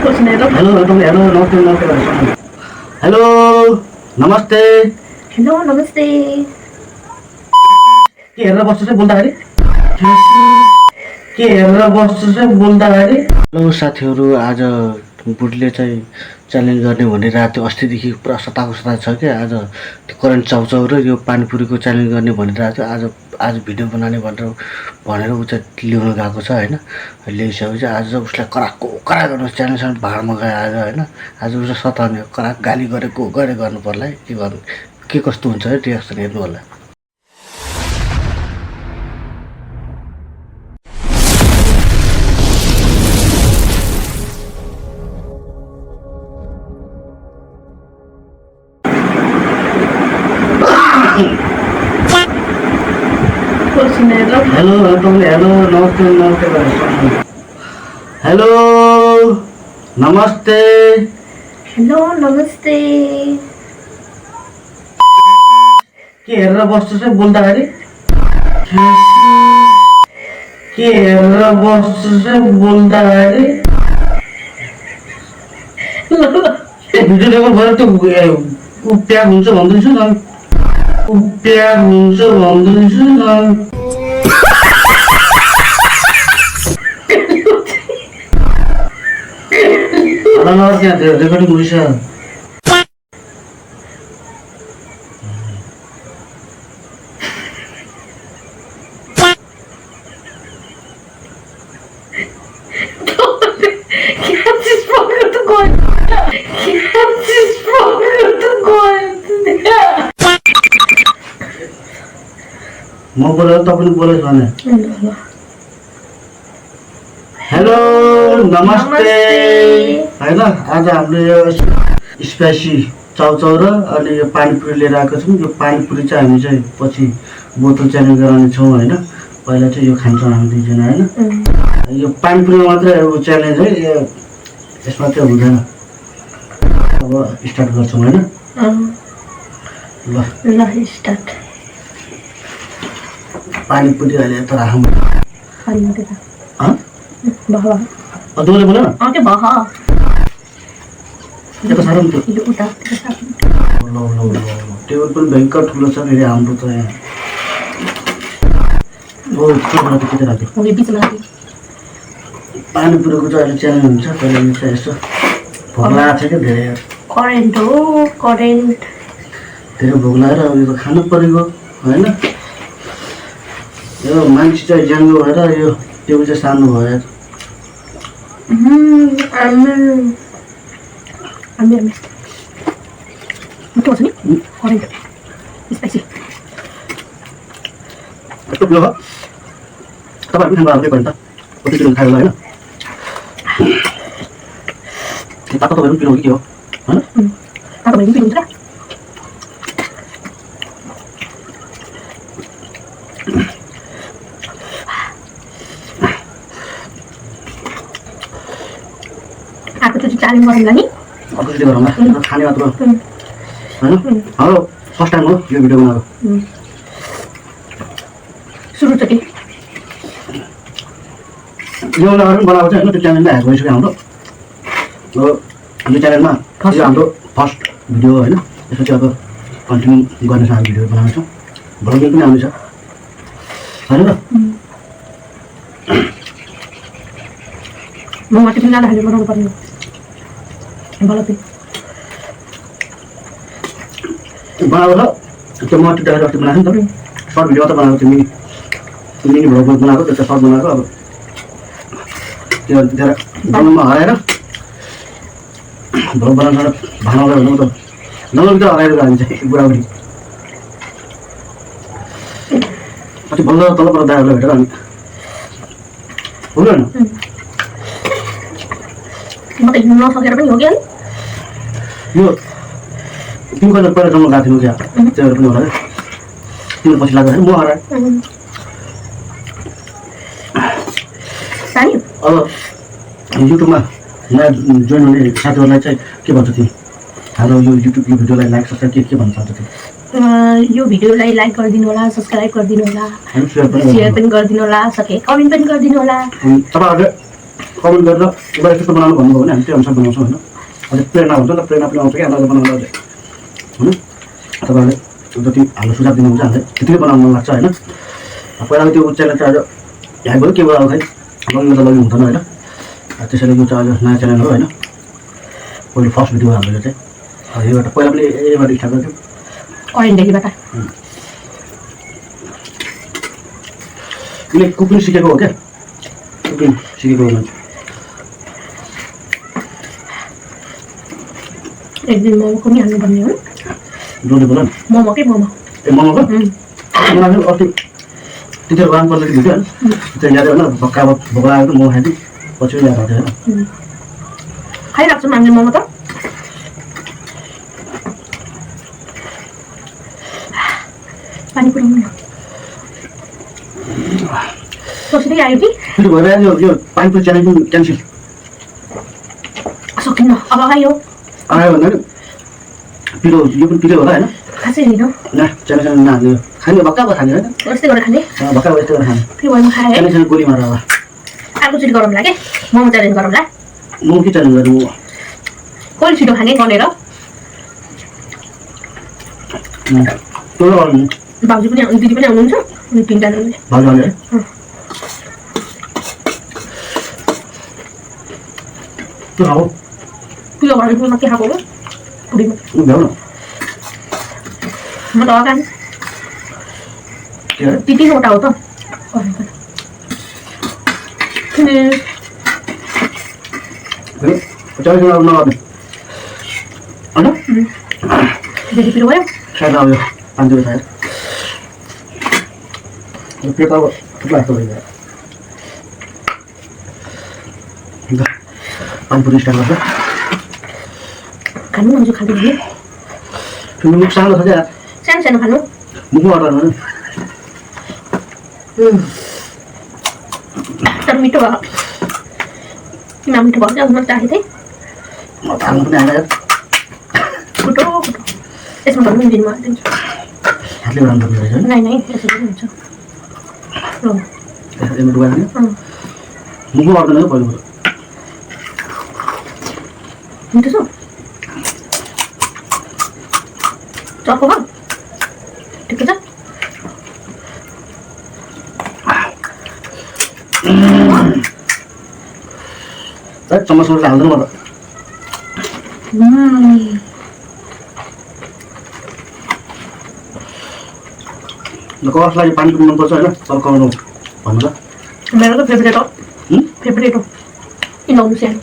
Hello hello नमस्ते नमस्ते hello नमस्ते हेलो नमस्ते के हेरेर बस्छु चाहिँ बोल्दाखेरि के हेरेर बस्छु चाहिँ बोल्दाखेरि हेलो साथीहरू आज बुढीले चाहिँ च्यालेन्ज गर्ने भनिरहेको थियो अस्तिदेखि पुरा सताएको छ कि आज त्यो करेन्ट चाउचाउ र यो पानीपुरीको च्यालेन्ज गर्ने भनिरहेको थियो आज भिडियो बनाउने भनेर ऊ चाहिँ ल्याउन गएको छ होइन ल्याइसकेपछि आज चाहिँ उसलाई कराएको करा गर्नु च्यालेन्ज भाडमा गयो आज होइन आज उसलाई सताउने कराक गाली गरेको गर्नु पर्ला है के गर्नु के कस्तो हुन्छ है रियाक्सन हेर्नु होला हेलो हेलो नमस्ते नमस्ते हेलो नमस्ते हेलो नमस्ते के हेरेर बस्छु चाहिँ बोल्दाखेरि के हेरेर बस्छु चाहिँ बोल्दाखेरि भिडियो रेकर्ड गरेर त्यो प्याक हुन्छ भन्दैछु न प्याक हुन्छ भन्दैछु न त्यहाँ रेकर्डिङ हुँदैछ म बोलेर तपाईले बोलेछ भने हेलो नमस्ते हैन आज हामीले यो स्पाइसी चाउचाउ र अनि यो पानीपुरी लिएर आएको छौँ यो पानीपुरी चाहिँ हामी चाहिँ पछि बोतल च्यालेन्ज गराउने छौँ होइन पहिला चाहिँ यो खान्छौँ हामी दुईजना होइन यो पानीपुरी मात्रै अब च्यालेन्ज है यसमा चाहिँ हुँदैन अब स्टार्ट गर्छौँ होइन ल स्टार्ट पानीपुरी अहिले त राखौँ दोहोरे बोल न के बहा यता साह्रो नि यो उता टेबल पनि भयङ्कर ठुलो छ फेरि हाम्रो त यहाँ ओ ठुलो कति राख्यो पानीपुरीको चाहिँ अहिले च्यालेन्ज हुन्छ पहिला यो चाहिँ यसो भोक लागेको छ क्या धेरै करेन्ट हो करेन्ट धेरै भोक लागेर अब यो त खानु परेको होइन यो मान्छे चाहिँ ज्याङ्गो भएर यो टेबल चाहिँ सानो भयो यस्तो प्यो तपाईँहरू खानु आउँदै पर्छ कति किलो खायो होला होइन तातो तपाईँहरू पिरो के हो होइन च्यालेन्ज गरौँला नि अर्कोचोटि गरौँला खाने मात्र होइन हाम्रो फर्स्ट टाइम हो यो भिडियो बनाएको सुरुचोटि यो अगाडि पनि बनाएको छ होइन त्यो च्यानलमा हेरेर गइसक्यो हाम्रो यो च्यानलमा यो हाम्रो फर्स्ट भिडियो हो होइन यसपछि अब कन्टिन्यू गर्ने हामी भिडियो बनाउँछौँ भ्लगिङ पनि आउँदैछ होइन र म माथि पनि जाँदाखेरि बनाउनु पर्ने बनाएको छ त्यो मटी डाइरेक्ट अस्ति बनाएको नि त सर्ट भिडियो त बनाएको थियो मिनी भ्लग बनाएको त्यो सर्ट बनाएको अब त्यो त्यतिखेर जङ्गलमा हराएर भ्लग बनाउन भाँडा भन्नु त जङ्गलभित्र हराएर गयो हामी चाहिँ बुढाबुढी पछि बल्ल तल पर दाइहरूलाई भेटेर हामी हुँदैन म त हिँड्न नसकेर पनि हो कि यो तिमी कहिले पहिला जङ्गल गएको थियौ क्या त्यही पनि होला क्या तिम्रो पछि लाग्दाखेरि म हराएँ अब युट्युबमा नयाँ जोइन हुने साथीहरूलाई चाहिँ के भन्छ तिमी हाम्रो यो युट्युब यो भिडियोलाई लाइक सब्सक्राइब के भन्न चाहन्छ तिमी यो भिडियोलाई लाइक गरिदिनु होला सब्सक्राइब गरिदिनु होला शेयर पनि गरिदिनु होला सके कमेन्ट पनि गरिदिनु होला तपाईँहरूले कमेन्ट गरेर एउटा यस्तो बनाउनु भन्नुभयो भने हामी त्यो अनुसार बनाउँछौँ होइन। अझै प्रेरणा हुन्छ नि त, प्रेरणा पनि आउँछ कि हामीलाई बनाउनु अझै होइन। तपाईँहरूले जति हाम्रो सुझाव दिनुहुन्छ हामीलाई त्यतिकै बनाउनु मन लाग्छ होइन। पहिलाको त्यो च्यानल चाहिँ आज ह्याक भयो के भयो अब खै लगेको त लग्नु हुँदैन होइन। त्यसैले यो चाहिँ अहिले नयाँ च्यानल हो होइन। पहिलो फर्स्ट भिडियो हाम्रो यो चाहिँ योबाट पहिला पनि यहीबाट स्टार्ट गर्थ्यौँ करेन्टदेखिबाट उसले कुकिङ सिकेको हो क्या, कुकिङ सिकेको हो मान्छे। एक दिन मोमोको नि हाल्नु पर्ने हो जोडले बोला न मोमोकै मोमो ए मोमोको मलाई अस्ति टिचर गाउनु पर्ने थियो होइन। त्यो याद होइन भक्का भोक लागेको मोमो खाइदिउँ पछि याद आउँथ्यो होइन। खाइराख्छौँ हामीले मोमो त पानी पुऱ्याउनु न सोच्दै आयो कि फेरि भएर यो पानीपुरी च्यालेन्ज पनि क्यान्सल सकिन्न अब आयो आयो भन्दा नि पिरो यो पनि पिरो होला होइन। खासै होइन न च्यालेन्ज नहाल्ने यो खाने भक्का भए खाने होइन। यस्तै गरेर खाने भक्का भए यस्तै गरेर खाने फेरि भएन खाएँ है च्यालेन्ज गोली मार अब अर्कोचोटि गरौँला के मोमो च्यालेन्ज गरौँला मोमो के च्यालेन्ज गर्नु कहिले छिटो खाने गनेर त्यो गर्नु भाउजू पनि दिदी पनि आउनुहुन्छ अनि तिनजना भाउजूले है त्यो खाऊ पिलो घरमा के खाएको हो पुरीमा भ्याउ न म त अगाडि के अरे ती तिनवटा हो त च्यालेन्ज नगर्ने होइन। धेरै पिरो भयो सायद अब यो पानीतिर सायद पेट अब थुप्रो जस्तो भइगयो। पानीपुरी स्टार्ट गर्छ खानु भन्छु खाँदै फेरि मुख सानो छ क्या सानो सानो खानु मुखमा अर्डर गर्नु तर मिठो भयो किन मिठो भयो क्या म चाहेको थिएँ म त हाल्नु पनि आएन फुटो फुटो यसमा भन्नु पनि दिनमा दिन्छु हातले बनाउनु पर्ने रहेछ नै नै यसरी पनि हुन्छ ल यसमा डुबाएर नि मुखमा अर्डर गर्नु पहिलो मिठो छ चर्को भयो ठिकै छ चम्मच हाल्दैन म त कसलाई पानीपुरी मनपर्छ होइन तर्काउनु भन्नु त मेरो त फेभरेट हो फेभरेट हो इनाउनु सानो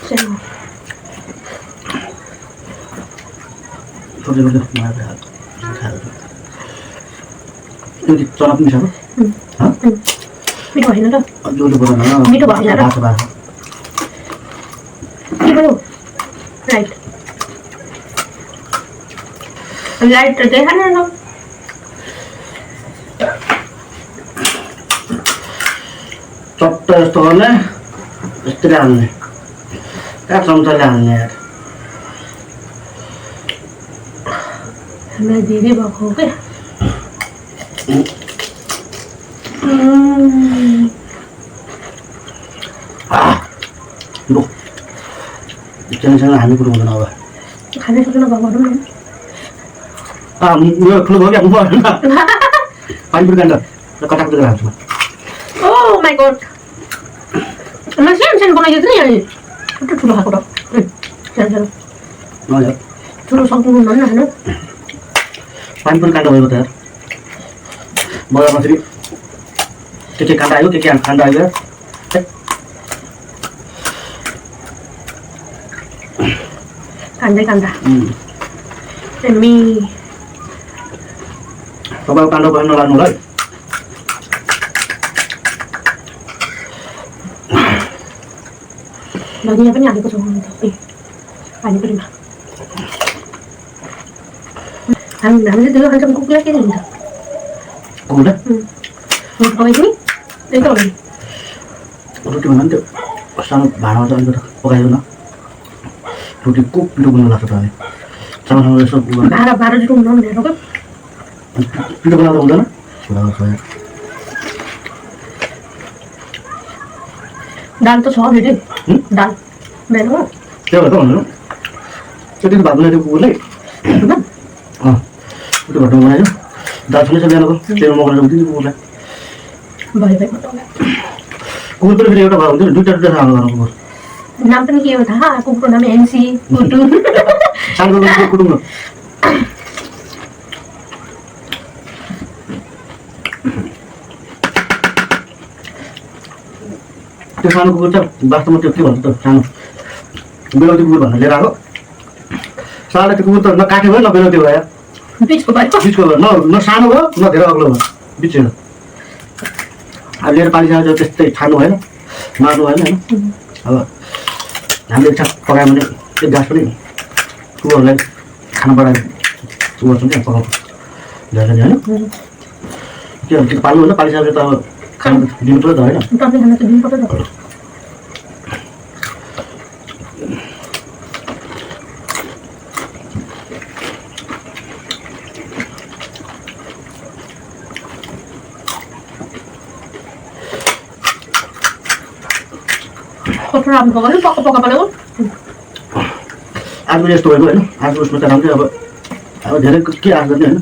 सानो छोड्दै गर्दै त्यो चना पनि मिसाएको मिठो भएन र जोडले बोला न मिठो भएन र बाछा बाछा के भयो राइट लाइट देखा ना लोग चट्ट जस्तो गर्ने यस्तै हाल्ने कहाँ चम्चाले हाल्ने यार हमें धेरै भएको हो क्या लु च्यालेन्जसँग हामी कुरो हुँदैन अब खाने सकेन भनौँ न यो ठुलो भयो क्या पानीपुरी काण्ड कटाक गरेर हाल्छु ओ माई गॉड मैं सानो सानो बनाइदिएको नि यहाँ ठुलो ठुलो खाएको त सानो सानो ठुलो सक्नु हुन्न होइन पानीपुरी काण्ड भएको त यार बजारमा फेरि के काण्ड आयो के काण्ड आयो कान्दै कान्दा मी तपाईँको काण्ड पनि नलाग्नु होला है धनिया पनि हालेको छ पानीपुरीमा हामीले त्यो खान्छौँ कुकुरलाई के हुन्छ कुकुरले पकाइछ नि त्यही त हो नि रोटी भन्दा पनि त्यो सानो भाँडामा चाहिँ अलिकति पकाइदिनु न रोटी कुक पिरो बनाउनु लाग्छ तपाईँले चामलसँग यसो भाँडा जुटो हुन भनेर क्या पिरो बनाउँदा हुँदैन दाल त छ फेरि दाल मेरो त्यो भएर भन्नु त्यति भात बनाइदियो कुकुरलाई त्यो भएर बनाइदियो दाल छुने छ बिहानको तेल मगाएर दिन्छु कुकुरलाई भयो भयो कुकुर पनि फेरि एउटा भयो हुन्थ्यो दुईवटा दुईवटा खानु घर कुकुर नाम पनि के हो थाहा कुकुरको नाम एनसी कुटु सानो कुटुङ त्यो सानो कुकुर छ वास्तवमा त्यो के भन्छ त सानो बेलौती कुकुर भनेर लिएर आएको साले त्यो कुकुर त न काटे भयो न बेलौती भयो बिचको भयो बिचको भयो न सानो भयो न धेरै अग्लो भयो बिचमा अब लिएर पालिसकेको त्यस्तै खानु भएन मार्नु भएन होइन अब हामीले इच्छा पकायो भने त्यो गाँस पनि कुकुरहरूलाई खाना पकाएर गर्छौँ क्या पकाउँछ धेरै होइन के भन्छ पाल्नु होइन पालिसकेपछि त अब खानु दिनु पर्यो त होइन तपाईँ खाना त दिनु पर्यो त कस्तो राम्रो पकायो पक्का पक्का बनाएको आज पनि यस्तो भएको होइन आज उसमा त राम्रै अब धेरै के आश गर्ने होइन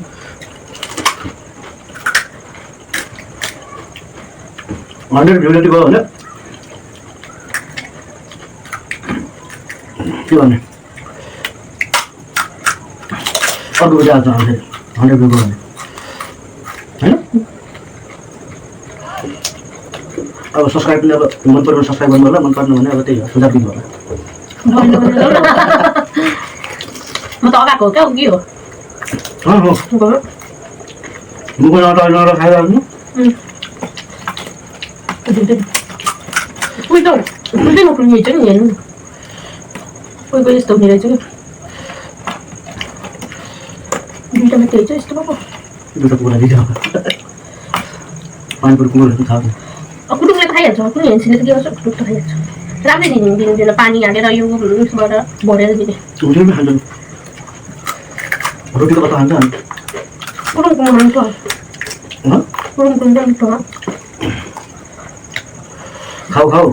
100 भिडियो गयो भने के भन्ने अर्को भिडियो आउँछ आउँछ 100 भिडियो गयो भने होइन अब सब्सक्राइब पनि अब मन पऱ्यो भने सब्सक्राइब गर्नु होला मन पर्नु भने अब त्यही हो सुझाव दिनु होला म त अगाएको हो क्या के हो मुखमा नटर खाइहाल्नु उही त उल्टै नखुल्ने रहेछ नि हेर्नु कोही कोही यस्तो हुने रहेछ कि दुईवटा मात्रै रहेछ यस्तो भएको दुईवटा कुकुरलाई दिन्छ पानीपुरी कुकुरहरू थाहा छैन कुटुङले त खाइहाल्छ कुनै हेन्सीले त के गर्छ कुटुङ त खाइहाल्छ राम्रै दिँदैन पानी हालेर यो उयसबाट भरेर दिने रोटी पनि खान्छ रोटी त कता खान्छ कुटुङको मिठो कुटुङको मिठो खाऊ खाऊ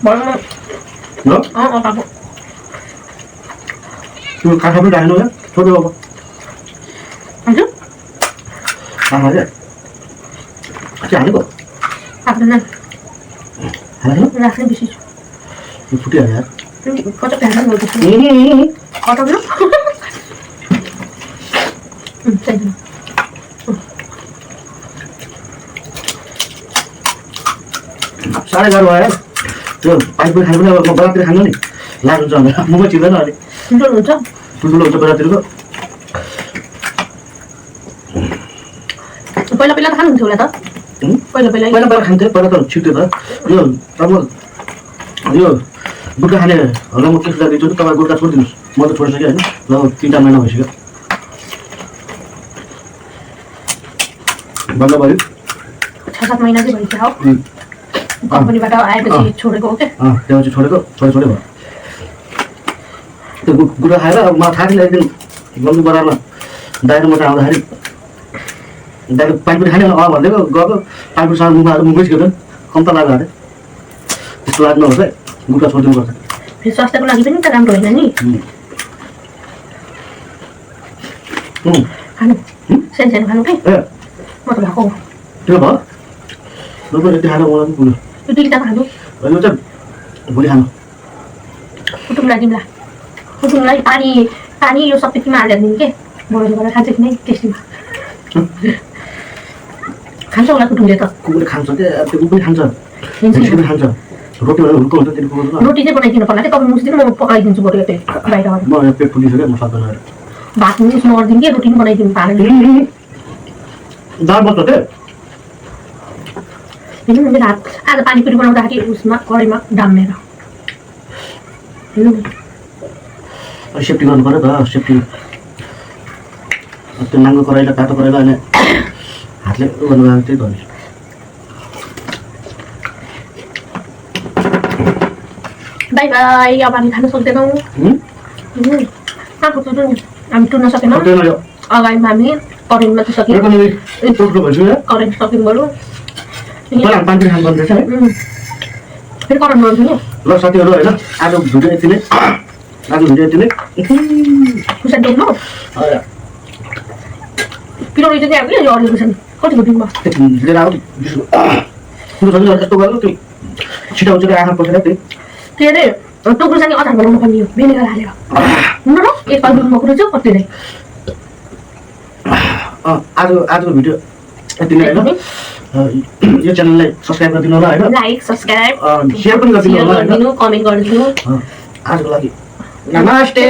भरमा पाएको त्यो काँखा पनि राखेन क्या छोटो अब हजुर काँखा क्या चाहिँ हालेको राख्दैन हालेको राख्ने बेसी छु यो फुटिहाल्यो यार कचक हाल्नु कटाउनु साह्रै गाह्रो भयो त्यो पाइप पनि खानु पनि अब म बजारतिर खानु नि लाज हुन्छ भनेर मुखै चिन्दैन अहिले ठुल्ठुलो हुन्छ ठुल्ठुलो हुन्छ बजारतिरको पहिला पहिला त खानुहुन्थ्यो होला त पहिला पहिला पहिला पहिला खान्थेँ पहिला त छिट्यो त यो अब यो गुट्का खानेहरूलाई म के सुझाव दिन्छु तपाईँ गुट्का छोडिदिनुहोस् म त छोडिसकेँ होइन लगभग 3-4 महिना भइसक्यो बन्द भयो 6-7 महिना चाहिँ भइसक्यो हो कम्पनीबाट आएपछि छोडेको हो क्या त्यसपछि छोडेको छोडे भयो त्यो गुट्का खाएर अब मलाई थाहा थिएन एकदिन गल्ती बजारमा दाइरो मात्रै आउँदाखेरि दाइरो पानी पनि खाने भनिदिएको गएको पानी पनि सानो मुखमै सिक्यो कम्ता लाग्यो अरे त्यस्तो लाग्नु नहोस् है गुट्का छोडिदिनुपर्छ फेरि स्वास्थ्यको लागि पनि त राम्रो होइन नि खानु सानो सानो खानु के म त भएको त्यो भयो नभए यति खानु मलाई पनि पुग्यो यो दुईवटा खानु यो चाहिँ भोलि खानु कुटुङलाई दिउँला कुटुङलाई पानी पानी यो सबै किमा हालेर दिनु के बोइल गरेर खान्छ कि नै टेस्टीमा खान्छ होला कुटुङले त कुकुरले खान्छ क्या त्यो कुकुर पनि खान्छ हेन्सी पनि खान्छ रोटी भनेर हुर्को हुन्छ त्यो कुकुर रोटी चाहिँ बनाइदिनु पर्ला कि तपाईँ मुस्दिनु म पकाइदिन्छु बरु यतै बाहिर म यहाँ पेट फुलिसक्यो म सक्दैन भात पनि उसमा गरिदिनु कि रोटी पनि बनाइदिनु पारेर दाल बस्छ त्यो हेर्नु मेरो हात आज पानीपुरी बनाउँदाखेरि उसमा कराईमा डाम्मेर हेर्नु सेफ्टी गर्नु पऱ्यो त सेफ्टी त्यो नाङ्गो कराइला तातो कराइला अनि हातले गर्नु गएको त्यही त हो नि बाई बाई अब हामी खान सक्दैनौँ आएको हामी टुर्न सकेनौँ अगाडि हामी करेन्टमा त सक्यो टोक्रो भन्छु करेन्ट सक्यौँ बरु पहिला पानी खानु पर्ने रहेछ है फेरि करेन्ट गर्छु नि ल साथीहरू होइन आज भिडियो यति नै खुर्सानी टेक्नु किलो रहेछ त्यहाँ कि यो अरू खुर्सानी कतिको दिनमा लिएर आऊ यस्तो गर्नु त्यो छिटाउँछ आँखा पसेर त्यही के अरे त्यो खुर्सानी अचार बनाउनु पर्ने हो भिनेगर हालेर हुन र एकपाल दुधमा कुरो चाहिँ कति नै आजको भिडियो यति नै होइन यो च्यानललाई सब्सक्राइब गरिदिनु होला होइन लाइक सब्सक्राइब सेयर पनि गरिदिनु होला होइन कमेन्ट गरिदिनु आजको लागि नमस्ते